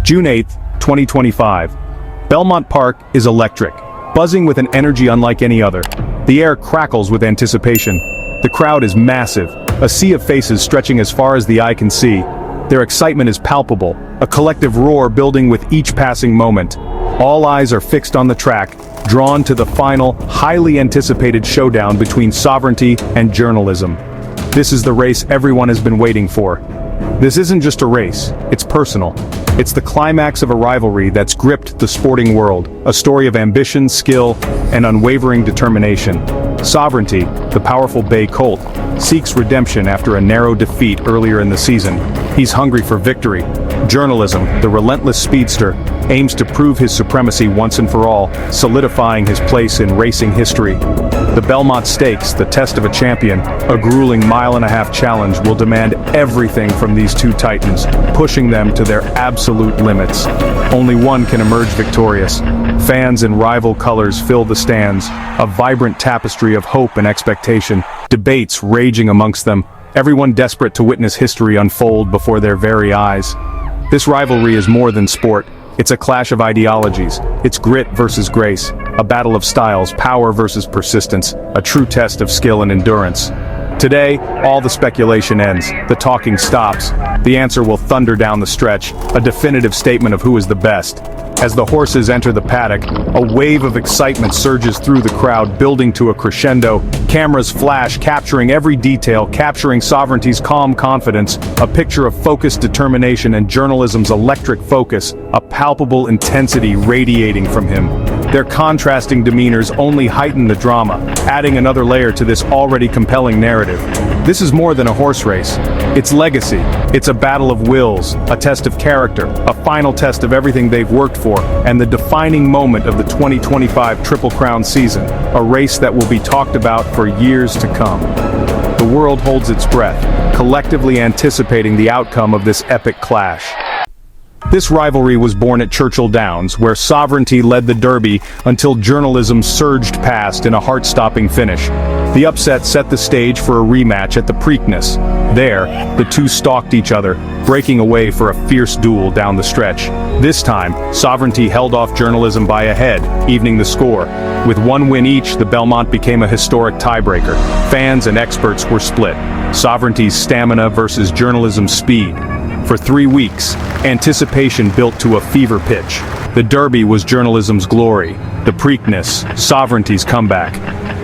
June 8, 2025. Belmont Park is electric, buzzing with an energy unlike any other. The air crackles with anticipation. The crowd is massive, a sea of faces stretching as far as the eye can see. Their excitement is palpable, a collective roar building with each passing moment. All eyes are fixed on the track, drawn to the final, highly anticipated showdown between sovereignty and journalism. This is the race everyone has been waiting for. This isn't just a race, it's personal. It's the climax of a rivalry that's gripped the sporting world, a story of ambition, skill, and unwavering determination. Sovereignty, the powerful bay colt, seeks redemption after a narrow defeat earlier in the season. He's hungry for victory. Journalism, the relentless speedster, aims to prove his supremacy once and for all, solidifying his place in racing history. The Belmont Stakes, the test of a champion, a grueling mile-and-a-half challenge, will demand everything from these two titans, pushing them to their absolute limits. Only one can emerge victorious. Fans in rival colors fill the stands, a vibrant tapestry of hope and expectation, debates raging amongst them, everyone desperate to witness history unfold before their very eyes. This rivalry is more than sport. It's a clash of ideologies. It's grit versus grace, a battle of styles, power versus persistence, a true test of skill and endurance. Today, all the speculation ends, the talking stops. The answer will thunder down the stretch, a definitive statement of who is the best. As the horses enter the paddock, a wave of excitement surges through the crowd, building to a crescendo. Cameras flash, capturing every detail, capturing sovereignty's calm confidence, a picture of focused determination and journalism's electric focus, a palpable intensity radiating from him. Their contrasting demeanors only heighten the drama, adding another layer to this already compelling narrative. This is more than a horse race. It's legacy. It's a battle of wills, a test of character, a final test of everything they've worked for, and the defining moment of the 2025 Triple Crown season, a race that will be talked about for years to come. The world holds its breath, collectively anticipating the outcome of this epic clash. This rivalry was born at Churchill Downs, where sovereignty led the Derby until journalism surged past in a heart-stopping finish. The upset set the stage for a rematch at the Preakness. There, the two stalked each other, breaking away for a fierce duel down the stretch. This time, sovereignty held off journalism by a head, evening the score. With one win each, the Belmont became a historic tiebreaker. Fans and experts were split. Sovereignty's stamina versus journalism's speed. For 3 weeks, anticipation built to a fever pitch. The Derby was journalism's glory, the Preakness, sovereignty's comeback.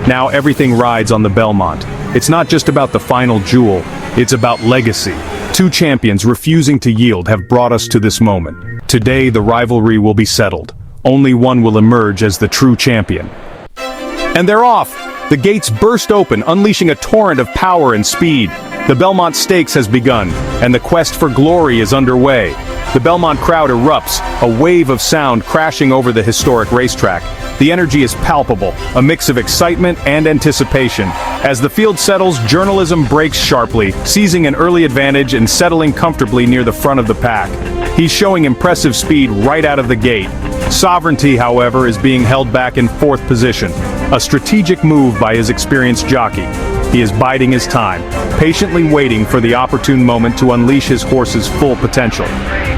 Now everything rides on the Belmont. It's not just about the final jewel, it's about legacy. Two champions refusing to yield have brought us to this moment. Today the rivalry will be settled. Only one will emerge as the true champion. And they're off! The gates burst open, unleashing a torrent of power and speed. The Belmont Stakes has begun, and the quest for glory is underway. The Belmont crowd erupts, a wave of sound crashing over the historic racetrack. The energy is palpable, a mix of excitement and anticipation. As the field settles, journalism breaks sharply, seizing an early advantage and settling comfortably near the front of the pack. He's showing impressive speed right out of the gate. Sovereignty, however, is being held back in 4th position, a strategic move by his experienced jockey. He is biding his time, patiently waiting for the opportune moment to unleash his horse's full potential.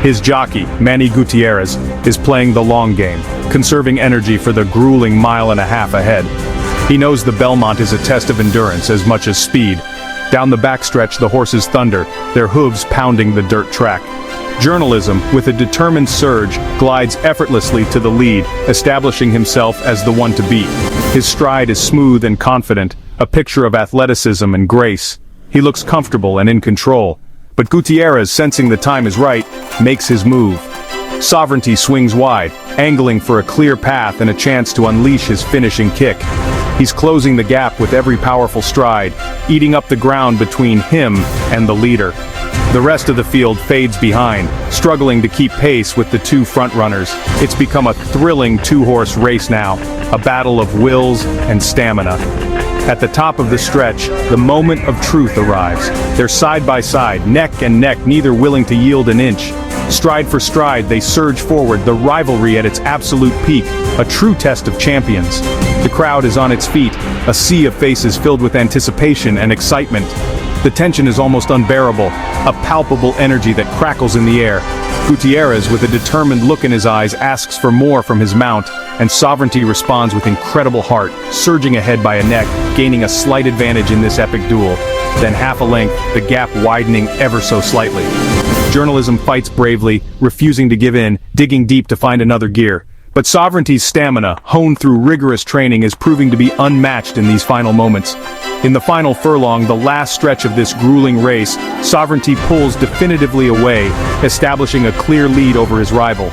His jockey, Manny Gutierrez, is playing the long game, conserving energy for the grueling mile-and-a-half ahead. He knows the Belmont is a test of endurance as much as speed. Down the backstretch, the horses thunder, their hooves pounding the dirt track. Journalism, with a determined surge, glides effortlessly to the lead, establishing himself as the one to beat. His stride is smooth and confident, a picture of athleticism and grace. He looks comfortable and in control. But Gutierrez, sensing the time is right, makes his move. Sovereignty swings wide, angling for a clear path and a chance to unleash his finishing kick. He's closing the gap with every powerful stride, eating up the ground between him and the leader. The rest of the field fades behind, struggling to keep pace with the two frontrunners. It's become a thrilling two-horse race now, a battle of wills and stamina. At the top of the stretch, the moment of truth arrives. They're side by side, neck and neck, neither willing to yield an inch. Stride for stride, they surge forward, the rivalry at its absolute peak, a true test of champions. The crowd is on its feet, a sea of faces filled with anticipation and excitement. The tension is almost unbearable, a palpable energy that crackles in the air. Gutierrez, with a determined look in his eyes, asks for more from his mount, and Sovereignty responds with incredible heart, surging ahead by a neck, gaining a slight advantage in this epic duel. Then half a length, the gap widening ever so slightly. Journalism fights bravely, refusing to give in, digging deep to find another gear. But Sovereignty's stamina, honed through rigorous training, is proving to be unmatched in these final moments. In the final furlong, the last stretch of this grueling race, Sovereignty pulls definitively away, establishing a clear lead over his rival.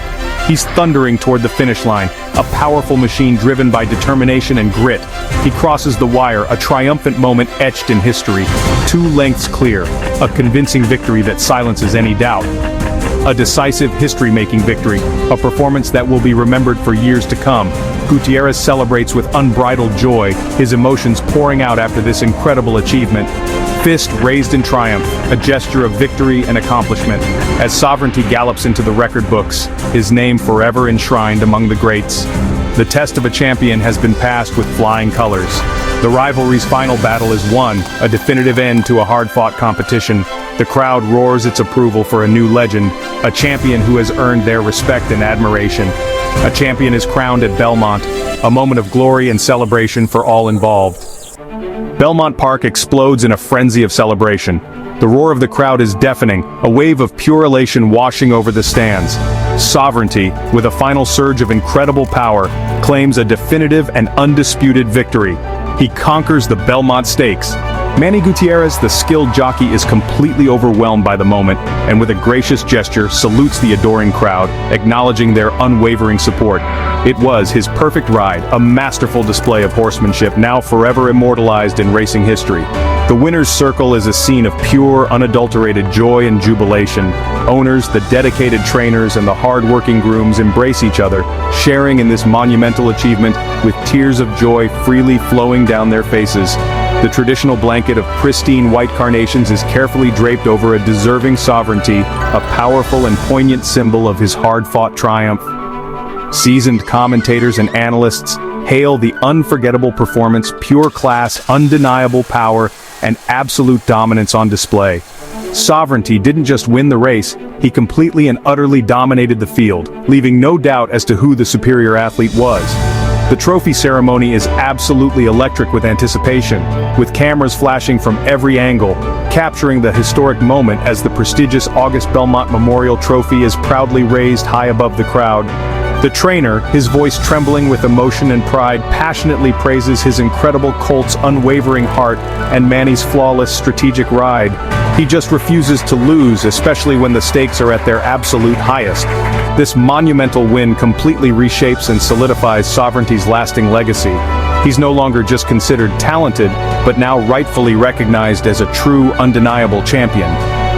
He's thundering toward the finish line, a powerful machine driven by determination and grit. He crosses the wire, a triumphant moment etched in history. 2 lengths clear, a convincing victory that silences any doubt. A decisive history-making victory, a performance that will be remembered for years to come. Gutierrez celebrates with unbridled joy, his emotions pouring out after this incredible achievement. Fist raised in triumph, a gesture of victory and accomplishment. As Sovereignty gallops into the record books, his name forever enshrined among the greats. The test of a champion has been passed with flying colors. The rivalry's final battle is won, a definitive end to a hard-fought competition. The crowd roars its approval for a new legend, a champion who has earned their respect and admiration. A champion is crowned at Belmont, a moment of glory and celebration for all involved. Belmont Park explodes in a frenzy of celebration. The roar of the crowd is deafening, a wave of pure elation washing over the stands. Sovereignty, with a final surge of incredible power, claims a definitive and undisputed victory. He conquers the Belmont Stakes. Manny Gutierrez, the skilled jockey, is completely overwhelmed by the moment, and with a gracious gesture salutes the adoring crowd, acknowledging their unwavering support. It was his perfect ride, a masterful display of horsemanship now forever immortalized in racing history. The winner's circle is a scene of pure, unadulterated joy and jubilation. Owners, the dedicated trainers, and the hard-working grooms embrace each other, sharing in this monumental achievement with tears of joy freely flowing down their faces. The traditional blanket of pristine white carnations is carefully draped over a deserving Sovereignty, a powerful and poignant symbol of his hard-fought triumph. Seasoned commentators and analysts hail the unforgettable performance, pure class, undeniable power, and absolute dominance on display. Sovereignty didn't just win the race, he completely and utterly dominated the field, leaving no doubt as to who the superior athlete was. The trophy ceremony is absolutely electric with anticipation, with cameras flashing from every angle, capturing the historic moment as the prestigious August Belmont Memorial Trophy is proudly raised high above the crowd. The trainer, his voice trembling with emotion and pride, passionately praises his incredible colt's unwavering heart and Manny's flawless strategic ride. He just refuses to lose, especially when the stakes are at their absolute highest. This monumental win completely reshapes and solidifies Sovereignty's lasting legacy. He's no longer just considered talented, but now rightfully recognized as a true, undeniable champion.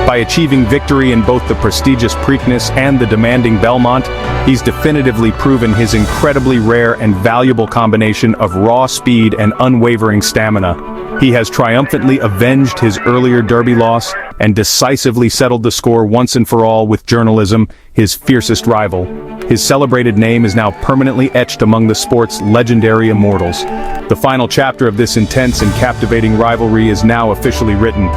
By achieving victory in both the prestigious Preakness and the demanding Belmont, he's definitively proven his incredibly rare and valuable combination of raw speed and unwavering stamina. He has triumphantly avenged his earlier Derby loss and decisively settled the score once and for all with Journalism, his fiercest rival. His celebrated name is now permanently etched among the sport's legendary immortals. The final chapter of this intense and captivating rivalry is now officially written.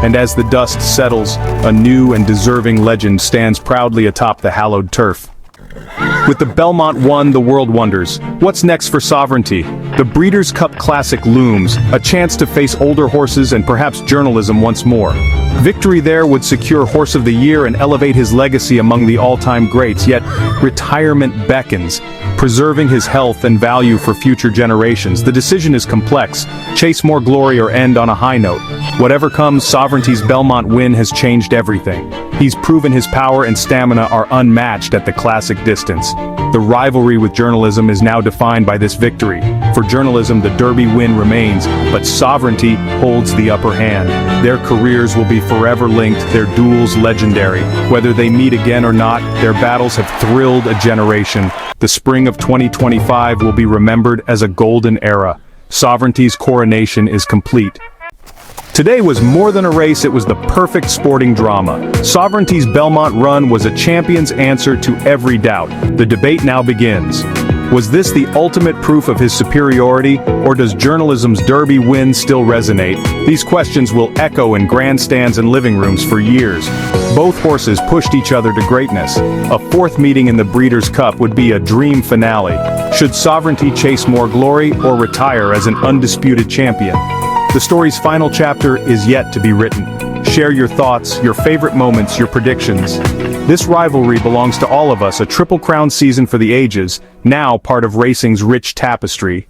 And as the dust settles, a new and deserving legend stands proudly atop the hallowed turf. With the Belmont won, the world wonders. What's next for Sovereignty? The Breeders' Cup Classic looms, a chance to face older horses and perhaps Journalism once more. Victory there would secure Horse of the Year and elevate his legacy among the all-time greats, yet retirement beckons, preserving his health and value for future generations. The decision is complex: chase more glory or end on a high note. Whatever comes, Sovereignty's Belmont win has changed everything. He's proven his power and stamina are unmatched at the classic distance. The rivalry with Journalism is now defined by this victory. For Journalism, the Derby win remains, but Sovereignty holds the upper hand. Their careers will be forever linked, their duels legendary. Whether they meet again or not, their battles have thrilled a generation. The spring of 2025 will be remembered as a golden era. Sovereignty's coronation is complete. Today was more than a race, it was the perfect sporting drama. Sovereignty's Belmont run was a champion's answer to every doubt. The debate now begins. Was this the ultimate proof of his superiority, or does journalism's Derby win still resonate? These questions will echo in grandstands and living rooms for years. Both horses pushed each other to greatness. A fourth meeting in the Breeders' Cup would be a dream finale. Should Sovereignty chase more glory or retire as an undisputed champion? The story's final chapter is yet to be written. Share your thoughts, your favorite moments, your predictions. This rivalry belongs to all of us, a Triple Crown season for the ages, now part of racing's rich tapestry.